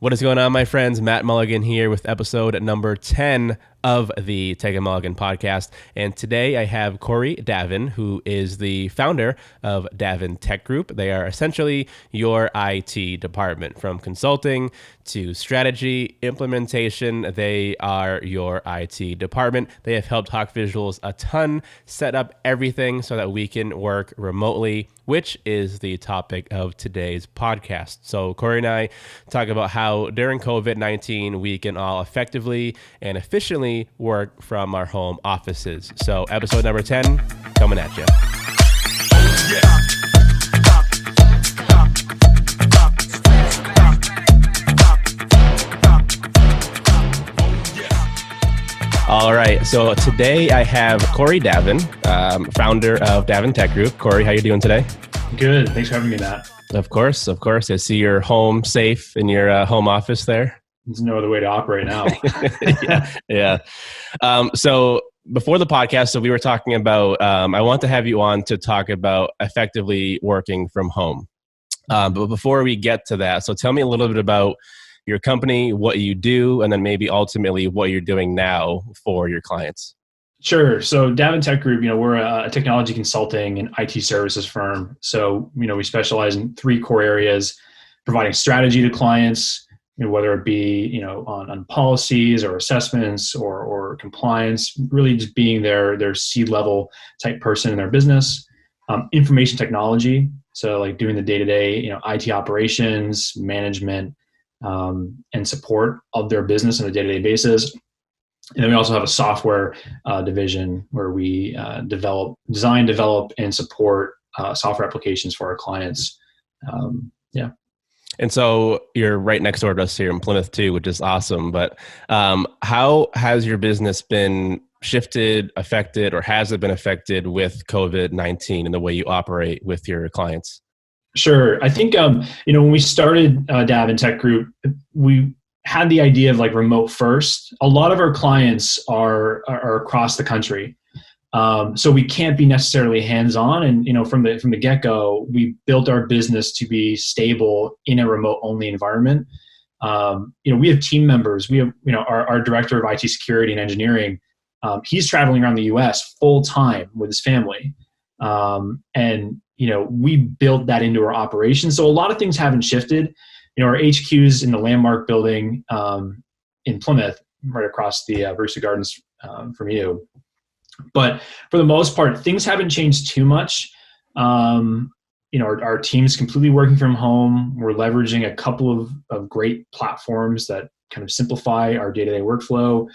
What is going on, my friends? Matt Mulligan here with episode number 10 of the Take a Mulligan podcast. And today I have Corey Davin, who is the founder of Davin Tech Group. They are essentially your IT department. From consulting to strategy, implementation, they are your IT department. They have helped Hawk Visuals a ton, set up everything so that we can work remotely, which is the topic of today's podcast. So Corey and I talk about how during COVID-19, we can all effectively and efficiently work from our home offices. So episode number 10 coming at you. All right, so today I have Corey Davin, founder of Davin Tech Group. Corey, how you doing today? Good. Thanks for having me, Matt. Of course. I see you're home safe in your home office there. There's no other way to operate now. Yeah. So before the podcast, so we were talking about, I want to have you on to talk about effectively working from home. But before we get to that, so tell me a little bit about your company, what you do, and then maybe ultimately what you're doing now for your clients. Sure. So Davin Tech Group, we're a technology consulting and IT services firm. So, we specialize in three core areas: providing strategy to clients, whether it be, on policies or assessments or compliance, really just being their C-level type person in their business. Information technology. So like doing the day-to-day, IT operations, management, and support of their business on a day-to-day basis. And then we also have a software division where we design, develop, and support software applications for our clients. And so you're right next door to us here in Plymouth too, which is awesome. But how has your business been shifted, affected, or has it been affected with COVID-19 and the way you operate with your clients? Sure. I think, when we started Davin Tech Group, we had the idea of like remote first. A lot of our clients are across the country. So we can't be necessarily hands-on. And, from the get-go, we built our business to be stable in a remote-only environment. We have team members. We have, our director of IT security and engineering. He's traveling around the U.S. full-time with his family. And we built that into our operations. So a lot of things haven't shifted. Our HQ's in the Landmark building in Plymouth, right across the Barista Gardens from you. But for the most part, things haven't changed too much. Our team's completely working from home. We're leveraging a couple of great platforms that kind of simplify our day-to-day workflow.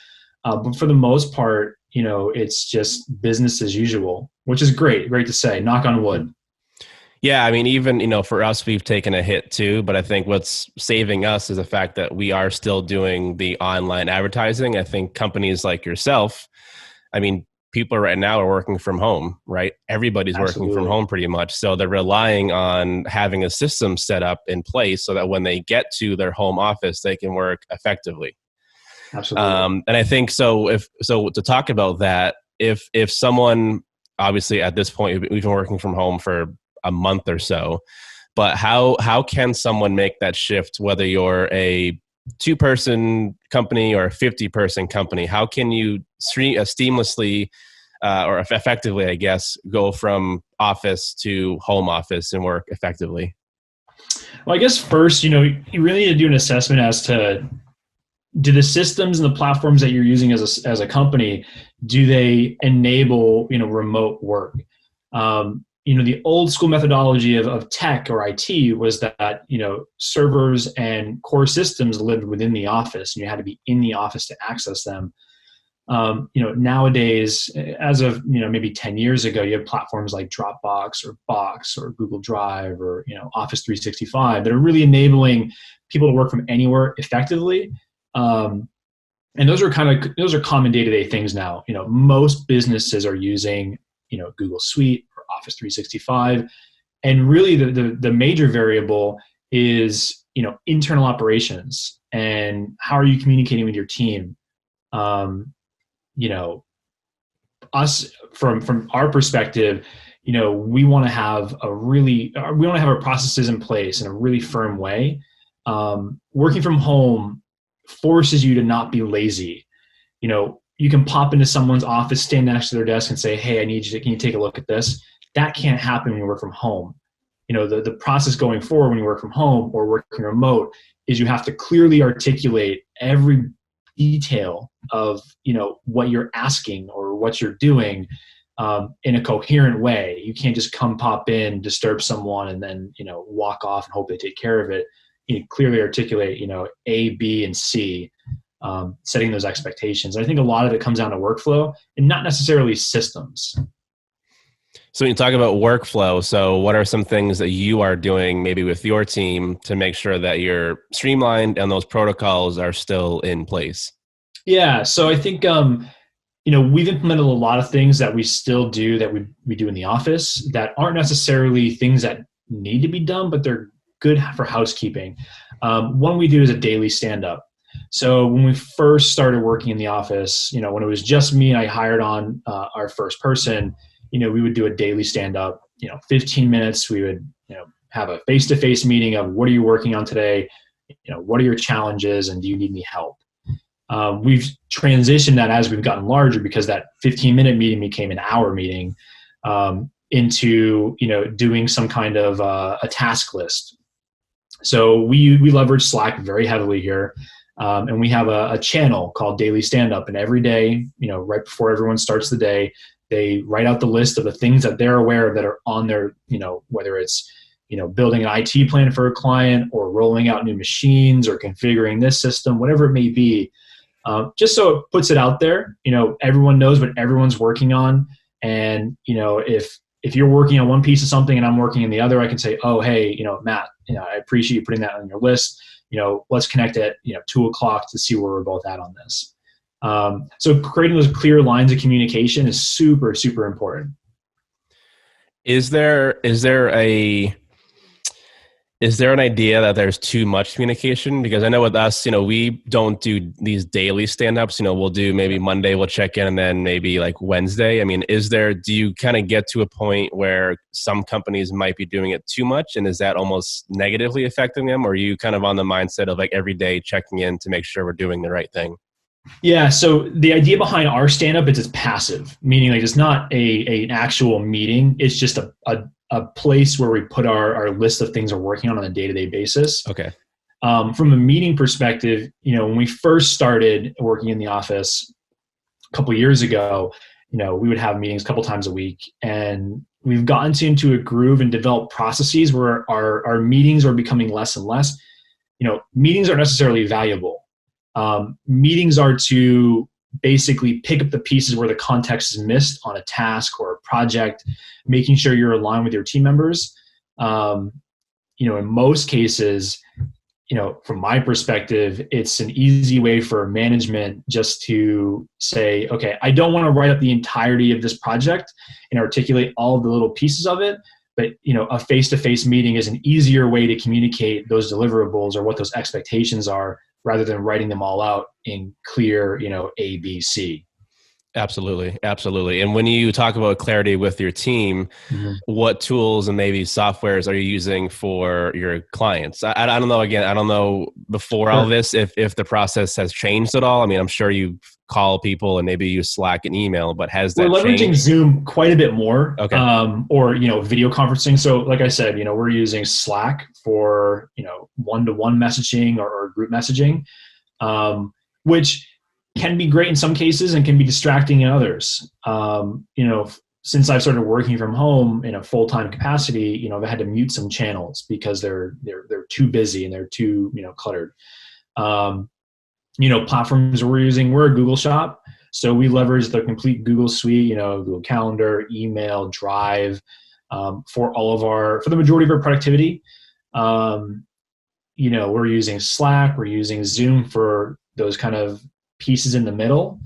But for the most part, it's just business as usual, which is great to say, knock on wood. Yeah, I mean, even, for us, we've taken a hit too, but I think what's saving us is the fact that we are still doing the online advertising. I think companies like yourself, people right now are working from home, right? Everybody's Absolutely. Working from home pretty much. So they're relying on having a system set up in place so that when they get to their home office, they can work effectively. Absolutely. And I think so to talk about that, if someone, obviously at this point, we've been working from home for a month or so, but how can someone make that shift, whether you're a 2-person company or a 50-person company? How can you seamlessly or effectively, I guess, go from office to home office and work effectively? Well, I guess first, you really need to do an assessment as to, do the systems and the platforms that you're using as a company, do they enable, remote work? The old school methodology of tech or IT was that, servers and core systems lived within the office and you had to be in the office to access them. Nowadays, as of, maybe 10 years ago, you have platforms like Dropbox or Box or Google Drive or, Office 365 that are really enabling people to work from anywhere effectively. And those are common day-to-day things now. Most businesses are using, Google Suite or Office 365. And really the major variable is, internal operations and how are you communicating with your team? Us from our perspective, we want to have our processes in place in a really firm way. working from home forces you to not be lazy. You can pop into someone's office, stand next to their desk and say, hey, can you take a look at this? That can't happen when you work from home. The process going forward when you work from home or working remote is you have to clearly articulate every detail of, what you're asking or what you're doing in a coherent way. You can't just pop in, disturb someone, and then, walk off and hope they take care of it. You clearly articulate, A, B, and C, setting those expectations. I think a lot of it comes down to workflow and not necessarily systems. So when you talk about workflow, so what are some things that you are doing maybe with your team to make sure that you're streamlined and those protocols are still in place? Yeah. So I think, we've implemented a lot of things that we still do that we do in the office that aren't necessarily things that need to be done, but they're good for housekeeping. One we do is a daily stand-up. So when we first started working in the office, when it was just me and I hired on our first person, we would do a daily stand-up, 15 minutes. We would, have a face-to-face meeting of what are you working on today? What are your challenges and do you need any help? We've transitioned that as we've gotten larger because that 15-minute meeting became an hour meeting into, doing some kind of a task list. So we leverage Slack very heavily here. And we have a channel called Daily Stand Up. And every day, right before everyone starts the day, they write out the list of the things that they're aware of that are on their, whether it's, building an IT plan for a client or rolling out new machines or configuring this system, whatever it may be. Just so it puts it out there, everyone knows what everyone's working on. And, if you're working on one piece of something and I'm working on the other, I can say, oh, hey, Matt, I appreciate you putting that on your list. Let's connect at, 2:00 to see where we're both at on this. So creating those clear lines of communication is super, super important. Is there an idea that there's too much communication? Because I know with us, we don't do these daily stand-ups. We'll do maybe Monday, we'll check in, and then maybe like Wednesday. I mean, do you kind of get to a point where some companies might be doing it too much? And is that almost negatively affecting them? Or are you kind of on the mindset of like every day checking in to make sure we're doing the right thing? Yeah. So the idea behind our stand-up is it's passive, meaning like it's not an actual meeting. It's just a place where we put our list of things we're working on a day-to-day basis. Okay. From a meeting perspective, when we first started working in the office a couple of years ago, we would have meetings a couple times a week, and we've gotten into a groove and developed processes where our meetings are becoming less and less. Meetings aren't necessarily valuable. Meetings are to basically pick up the pieces where the context is missed on a task or a project, making sure you're aligned with your team members. In most cases, from my perspective, it's an easy way for management just to say, okay, I don't want to write up the entirety of this project and articulate all of the little pieces of it. But, a face-to-face meeting is an easier way to communicate those deliverables or what those expectations are, rather than writing them all out in clear, A, B, C. Absolutely. Absolutely. And when you talk about clarity with your team, what tools and maybe softwares are you using for your clients? I don't know. Again, I don't know before all this, if the process has changed at all. I mean, I'm sure you call people and maybe use Slack and email, but has that changed? We're leveraging Zoom quite a bit more, okay. Or, video conferencing. So like I said, we're using Slack for, one-to-one messaging or group messaging, which can be great in some cases and can be distracting in others. Since I've started working from home in a full-time capacity, I've had to mute some channels because they're too busy and they're too, cluttered. Platforms we're using, we're a Google shop. So we leverage the complete Google suite, Google Calendar, email, Drive, for the majority of our productivity. We're using Slack, we're using Zoom for those kind of pieces in the middle.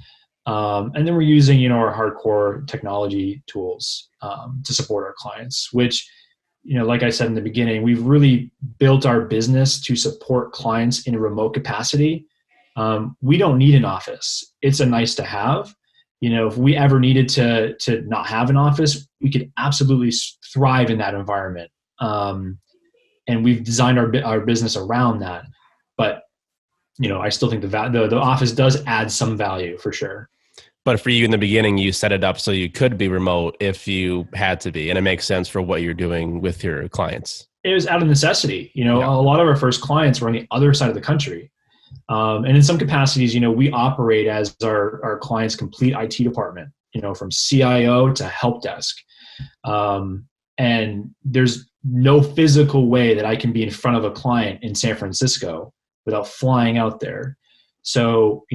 And then we're using, our hardcore technology tools to support our clients, which, like I said in the beginning, we've really built our business to support clients in a remote capacity. We don't need an office. It's a nice to have. If we ever needed to not have an office, we could absolutely thrive in that environment. And we've designed our business around that. But, I still think the office does add some value for sure. But for you in the beginning, you set it up so you could be remote if you had to be, and it makes sense for what you're doing with your clients. It was out of necessity. A Yeah. lot of our first clients were on the other side of the country. And in some capacities, we operate as our client's complete IT department, from CIO to help desk. And there's no physical way that I can be in front of a client in San Francisco without flying out there. So,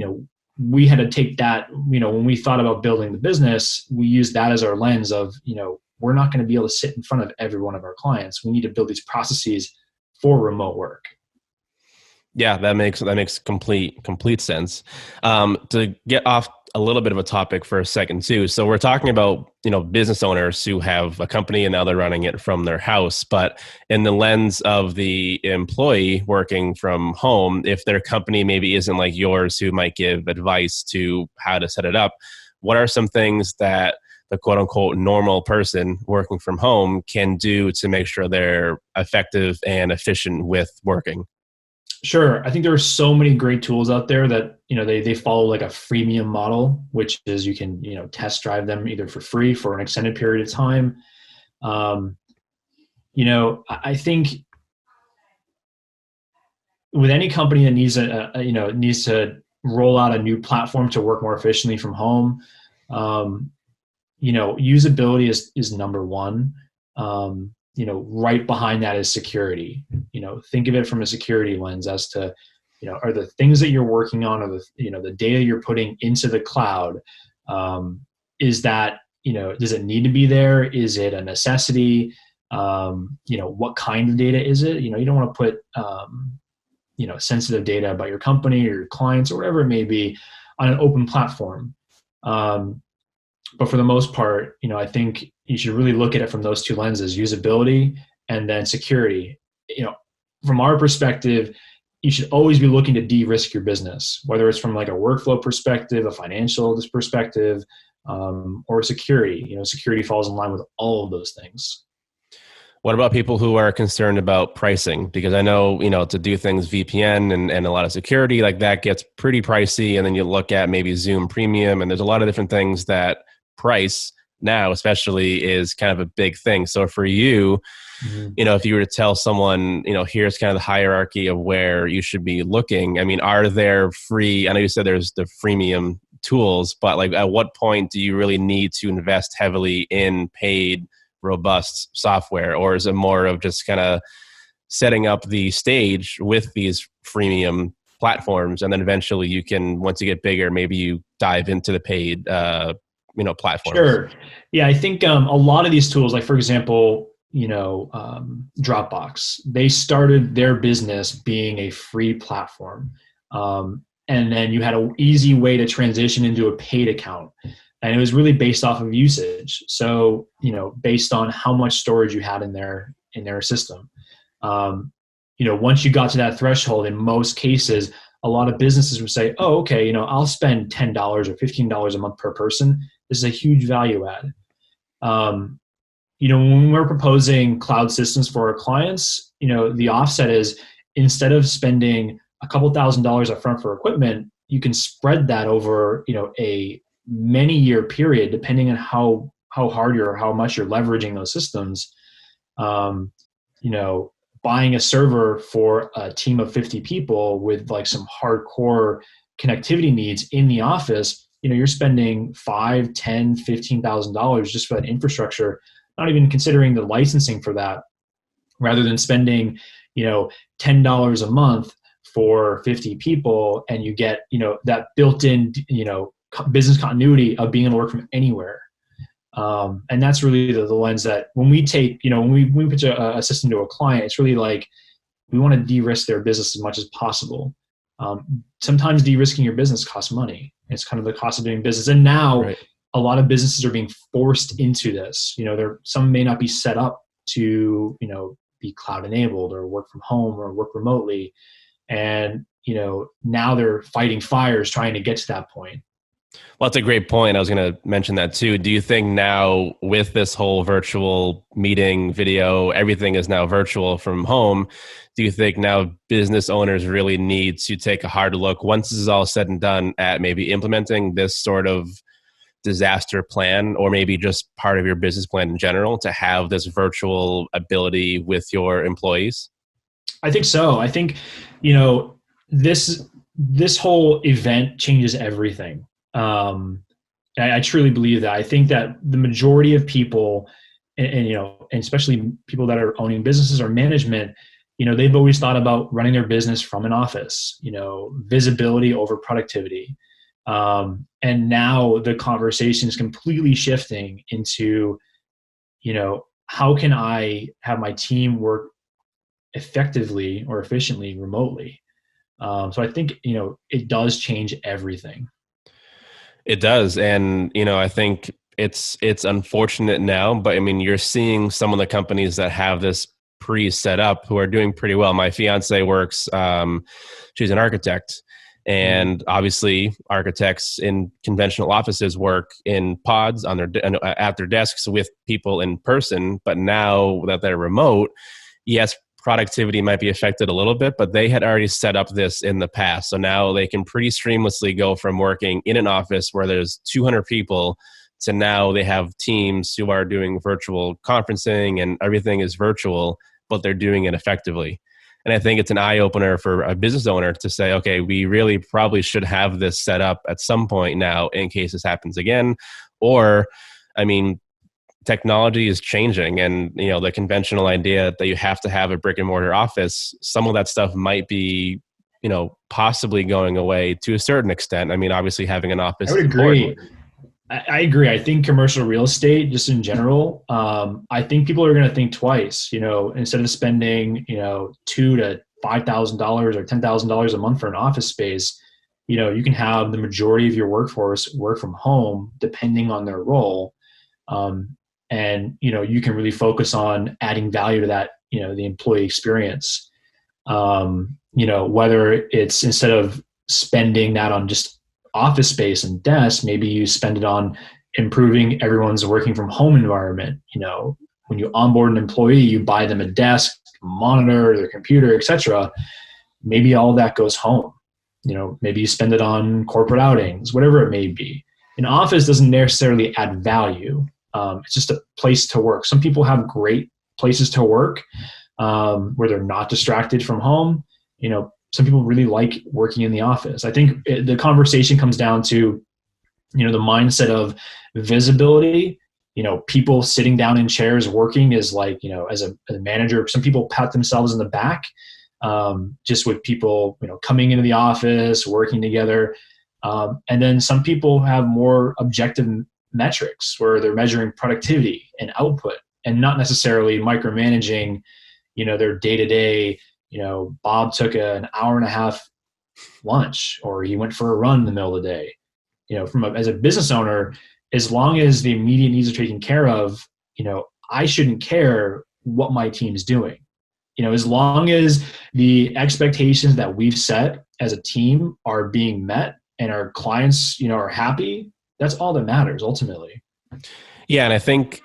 we had to take that, when we thought about building the business, we used that as our lens of, we're not going to be able to sit in front of every one of our clients. We need to build these processes for remote work. Yeah, that makes complete sense. To get off a little bit of a topic for a second too. So we're talking about, business owners who have a company and now they're running it from their house. But in the lens of the employee working from home, if their company maybe isn't like yours, who might give advice to how to set it up, what are some things that the quote unquote normal person working from home can do to make sure they're effective and efficient with working? Sure. I think there are so many great tools out there that, they follow like a freemium model, which is you can, test drive them either for free for an extended period of time. I think with any company that needs to roll out a new platform to work more efficiently from home, usability is number one. Right behind that is security. Think of it from a security lens as to, are the things that you're working on, or the data you're putting into the cloud, is that, does it need to be there? Is it a necessity? What kind of data is it? You don't want to put, sensitive data about your company or your clients or whatever it may be on an open platform. But for the most part, I think you should really look at it from those two lenses: usability and then security. From our perspective, you should always be looking to de-risk your business, whether it's from like a workflow perspective, a financial perspective, or security. Security falls in line with all of those things. What about people who are concerned about pricing? Because I know, to do things VPN and a lot of security like that gets pretty pricey. And then you look at maybe Zoom Premium, and there's a lot of different things that price now especially is kind of a big thing. So for you, if you were to tell someone, here's kind of the hierarchy of where you should be looking, I mean, are there free, I know you said there's the freemium tools, but like at what point do you really need to invest heavily in paid, robust software? Or is it more of just kind of setting up the stage with these freemium platforms, and then eventually you can, once you get bigger, maybe you dive into the paid platforms? Sure. Yeah, I think a lot of these tools, like for example, Dropbox, they started their business being a free platform. And then you had an easy way to transition into a paid account. And it was really based off of usage. So, based on how much storage you had in their system. Once you got to that threshold, in most cases, a lot of businesses would say, oh, okay, I'll spend $10 or $15 a month per person. This is a huge value add. When we're proposing cloud systems for our clients, the offset is, instead of spending a couple $1,000s up front for equipment, you can spread that over, a many year period, depending on how hard or how much you're leveraging those systems. Buying a server for a team of 50 people with like some hardcore connectivity needs in the office, you're spending $5,000, $10,000, $15,000 just for that infrastructure, not even considering the licensing for that, rather than spending, $10 a month for 50 people, and you get, that built-in, business continuity of being able to work from anywhere. And that's really the lens that when we take, when we pitch a system to a client, it's really like, we want to de-risk their business as much as possible. Sometimes de-risking your business costs money. It's kind of the cost of doing business. And now a lot of businesses are being forced into this. Some may not be set up to, be cloud enabled or work from home or work remotely. And, now they're fighting fires trying to get to that point. Well, that's a great point. I was going to mention that too. Do you think now with this whole virtual meeting, video, everything is now virtual from home? Do you think now business owners really need to take a hard look once this is all said and done at maybe implementing this sort of disaster plan, or maybe just part of your business plan in general, to have this virtual ability with your employees? I think so. I think, you know, this whole event changes everything. I truly believe that. I think that the majority of people, and you know, and especially people that are owning businesses or management, you know, they've always thought about running their business from an office. You know, visibility over productivity. And now the conversation is completely shifting into, you know, how can I have my team work effectively or efficiently remotely? So I think, you know, it does change everything. It does. And, I think it's unfortunate now, but I mean, you're seeing some of the companies that have this pre-set up who are doing pretty well. My fiance works, she's an architect. And obviously, architects in conventional offices work in pods on their at their desks with people in person. But now that they're remote, yes, productivity might be affected a little bit, but they had already set up this in the past. So now they can pretty seamlessly go from working in an office where there's 200 people to now they have teams who are doing virtual conferencing and everything is virtual, but they're doing it effectively. And I think it's an eye opener for a business owner to say, okay, we really probably should have this set up at some point now in case this happens again. Or, I mean, technology is changing, and the conventional idea that you have to have a brick and mortar office, some of that stuff might be possibly going away to a certain extent. I mean, obviously having an office I would is agree. important. I agree. I think commercial real estate, just in general, I think people are going to think twice. You know, instead of spending $2,000 to $5,000 or $10,000 a month for an office space, you can have the majority of your workforce work from home, depending on their role, and you can really focus on adding value to that. The employee experience. Whether it's instead of spending that on just office space and desks, maybe you spend it on improving everyone's working from home environment. When you onboard an employee, you buy them a desk, monitor, their computer, etc. Maybe all that goes home. Maybe you spend it on corporate outings, whatever it may be. An office doesn't necessarily add value. It's just a place to work. Some people have great places to work where they're not distracted from home. Some people really like working in the office. I think the conversation comes down to, the mindset of visibility. People sitting down in chairs working is like, as a manager, some people pat themselves in the back, just with people, coming into the office, working together. And then some people have more objective metrics where they're measuring productivity and output and not necessarily micromanaging, their day-to-day. Bob took an hour and a half lunch, or he went for a run in the middle of the day. As a business owner, as long as the immediate needs are taken care of, I shouldn't care what my team's doing. As long as the expectations that we've set as a team are being met and our clients, are happy, that's all that matters ultimately. Yeah. And I think,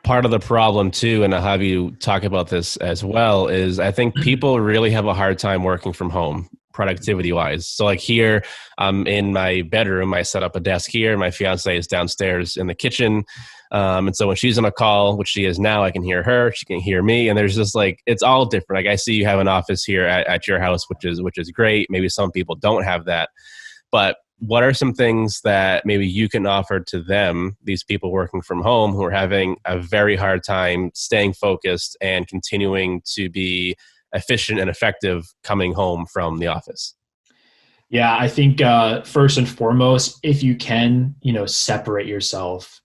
part of the problem too, and I'll have you talk about this as well, is I think people really have a hard time working from home productivity wise. So like here, I'm in my bedroom, I set up a desk here. My fiance is downstairs in the kitchen. And so when she's on a call, which she is now, I can hear her, she can hear me. And there's just like, it's all different. Like I see you have an office here at your house, which is great. Maybe some people don't have that, but what are some things that maybe you can offer to them, these people working from home who are having a very hard time staying focused and continuing to be efficient and effective coming home from the office? Yeah, I think first and foremost, if you can, separate yourself.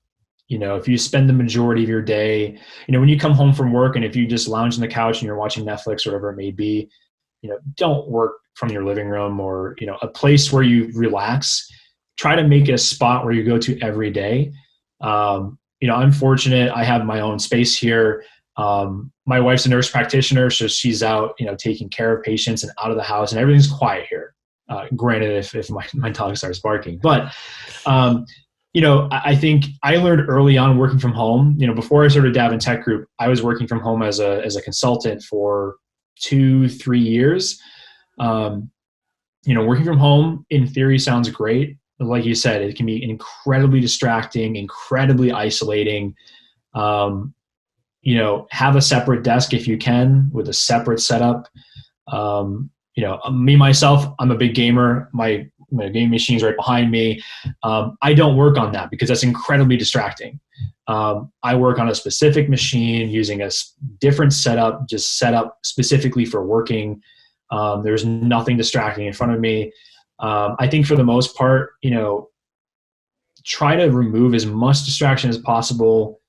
If you spend the majority of your day, when you come home from work and if you just lounge on the couch and you're watching Netflix or whatever it may be, don't work from your living room or, a place where you relax. Try to make it a spot where you go to every day. I'm fortunate. I have my own space here. My wife's a nurse practitioner, so she's out, taking care of patients and out of the house, and everything's quiet here. Granted, if my dog starts barking, but I think I learned early on working from home. Before I started Davin Tech Group, I was working from home as a consultant for 2-3 years. Working from home in theory sounds great. But like you said, it can be incredibly distracting, incredibly isolating. Have a separate desk if you can, with a separate setup. Me myself, I'm a big gamer. My game machine's right behind me. I don't work on that because that's incredibly distracting. I work on a specific machine using a different setup, just set up specifically for working. There's nothing distracting in front of me. I think for the most part, try to remove as much distraction as possible.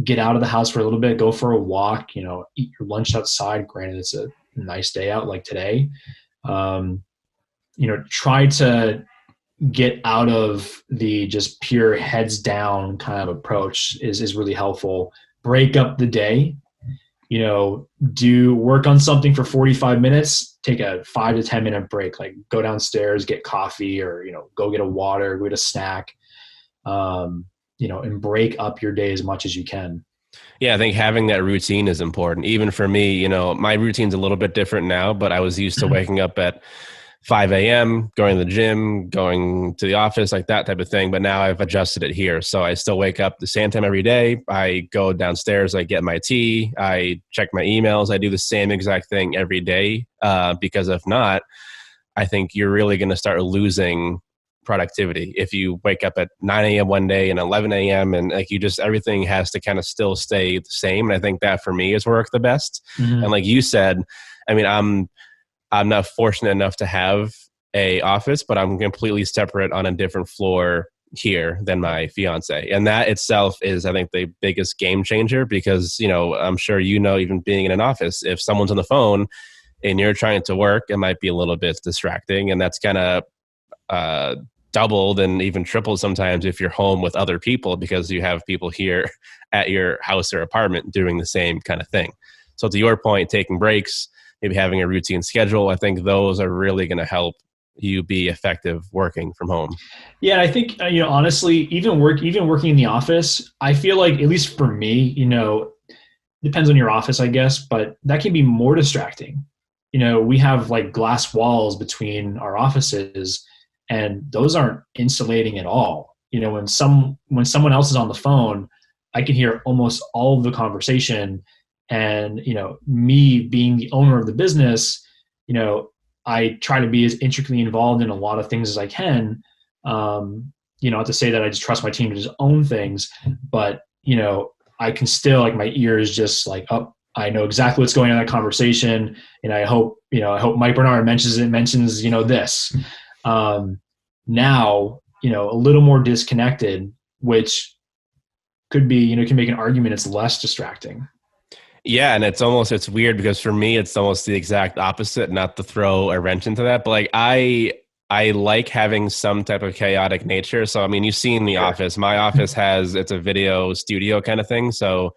Get out of the house for a little bit, go for a walk, eat your lunch outside. Granted, it's a nice day out like today. Try to get out of the just pure heads down kind of approach is really helpful. Break up the day, do work on something for 45 minutes, take a 5 to 10 minute break, like go downstairs, get coffee, or, go get a water, go get a snack, and break up your day as much as you can. Yeah, I think having that routine is important. Even for me, my routine's a little bit different now, but I was used to waking up at 5 a.m., going to the gym, going to the office, like that type of thing. But now I've adjusted it here. So I still wake up the same time every day. I go downstairs, I get my tea, I check my emails. I do the same exact thing every day, because if not, I think you're really going to start losing productivity if you wake up at 9 a.m. one day and 11 a.m. and everything has to kind of still stay the same. And I think that for me has worked the best. Mm-hmm. And like you said, I mean, I'm not fortunate enough to have a office, but I'm completely separate on a different floor here than my fiance. And that itself is, I think, the biggest game changer because, I'm sure, even being in an office, if someone's on the phone and you're trying to work, it might be a little bit distracting. And that's kind of doubled and even tripled sometimes if you're home with other people because you have people here at your house or apartment doing the same kind of thing. So to your point, taking breaks, maybe having a routine schedule, I think those are really going to help you be effective working from home. Yeah, I think, honestly, even working in the office, I feel like, at least for me, depends on your office, I guess, but that can be more distracting. We have like glass walls between our offices, and those aren't insulating at all. When someone else is on the phone, I can hear almost all of the conversation. And, me being the owner of the business, I try to be as intricately involved in a lot of things as I can. Not to say that I just trust my team to just own things, but, I can still, like, my ears just like, oh, I know exactly what's going on in that conversation. And I hope Mike Bernard mentions this. Now, a little more disconnected, which could be, can make an argument it's less distracting. Yeah. And it's weird because for me, it's almost the exact opposite, not to throw a wrench into that, but like I like having some type of chaotic nature. So, I mean, you've seen the office, my office it's a video studio kind of thing. So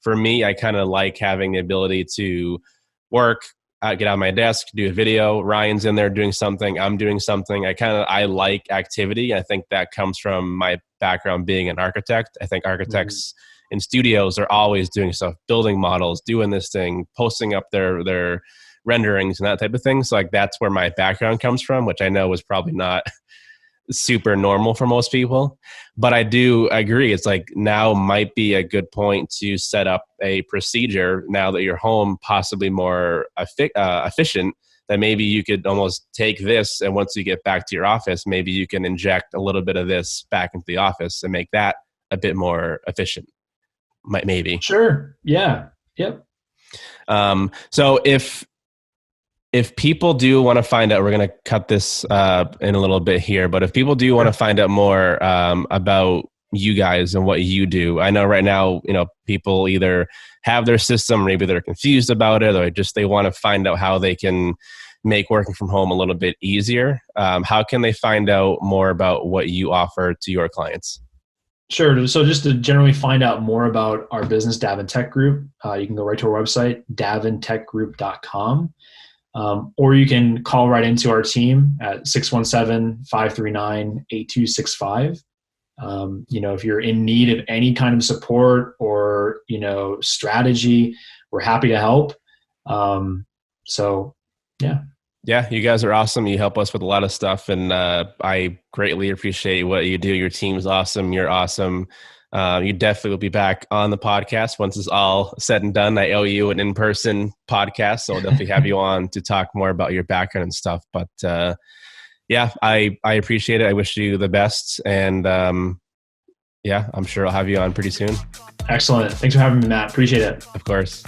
for me, I kind of like having the ability to work, get on my desk, do a video. Ryan's in there doing something. I'm doing something. I like activity. I think that comes from my background being an architect. I think architects in studios are always doing stuff, building models, doing this thing, posting up their renderings and that type of thing. So like that's where my background comes from, which I know is probably not super normal for most people. But I do agree. It's like now might be a good point to set up a procedure now that you're home, possibly more efficient, that maybe you could almost take this and once you get back to your office, maybe you can inject a little bit of this back into the office and make that a bit more efficient. Maybe. Sure. Yeah. Yep. So if people do want to find out, we're going to cut this in a little bit here, but if people do want to find out more about you guys and what you do, I know right now, people either have their system, maybe they're confused about it, or they want to find out how they can make working from home a little bit easier. How can they find out more about what you offer to your clients? Sure. So just to generally find out more about our business, Davin Tech Group, you can go right to our website, davintechgroup.com. or you can call right into our team at 617-539-8265. If you're in need of any kind of support or, strategy, we're happy to help. Yeah, you guys are awesome. You help us with a lot of stuff, and I greatly appreciate what you do. Your team's awesome. You're awesome. You definitely will be back on the podcast once it's all said and done. I owe you an in-person podcast, so I'll definitely have you on to talk more about your background and stuff. But I appreciate it. I wish you the best, and I'm sure I'll have you on pretty soon. Excellent. Thanks for having me, Matt. Appreciate it. Of course.